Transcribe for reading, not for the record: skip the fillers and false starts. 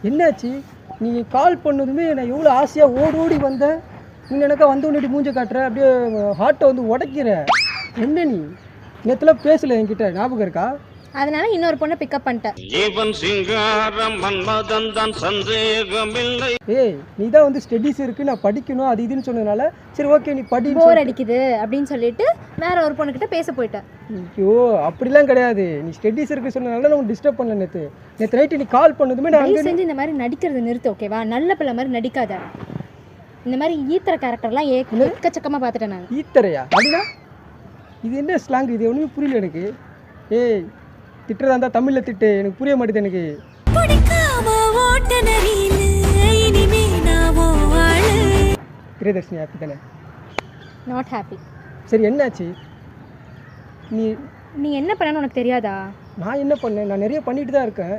என்னாச்சு? நீ கால் பண்ணதுமே நான் எவ்வளோ ஆசையாக ஓடி வந்தேன். நீ எனக்கா வந்த உடனே மூஞ்ச காட்டுற, அப்படியே ஹார்ட்டை வந்து உடைக்கிற. என்ன நீ நேற்றுலாம் பேசலை என்கிட்ட, ஞாபகம் இருக்கா? அதனால இன்னொரு பொண்ணை பிக்கப் பண்ணிட்டேன். ஜீவன் சிங்காரம் மன்மதன் தான் சந்தேகமில்லை. ஏய், நீ தான் வந்து ஸ்டடீஸ் இருக்குது, நான் படிக்கணும் அது இதுன்னு சொன்னதுனால சரி ஓகே நீ படி. போர் அடிக்குது அப்படின்னு சொல்லிட்டு வேற ஒரு பொண்ணுக்கிட்ட பேச போயிட்டேன். ஐயோ அப்படிலாம் கிடையாது. நீ ஸ்டடீஸ் இருக்குது சொன்னதுனால நான் டிஸ்டர்ப் பண்ணல. நேற்று நைட்டு நீ கால் பண்ணதுமே நான் தயவு செஞ்சு இந்த மாதிரி நடிக்கிறது நிறுத்து, ஓகேவா? நல்ல பிள்ளை மாதிரி நடிக்காத. இந்த மாதிரி ஈத்திர கேரக்டர்லாம் எக்கச்சக்கமாக பார்த்துட்டேன் நான். ஈத்தரையா? அப்படின்னா இது என்ன ஸ்லாங்? இது ஒன்றுமே புரியல எனக்கு. ஏய், திட்டுறதா இருந்தால் தமிழில் திட்டு, எனக்கு புரிய மாட்டேது எனக்கு. பிரியதர்ஷினி ஹாப்பி தானே? Not happy. சரி என்னாச்சு? நீ நீ என்ன பண்ணணும்னு உனக்கு தெரியாதா? நான் என்ன பண்ணேன்? நான் நிறைய பண்ணிட்டு தான் இருக்கேன்.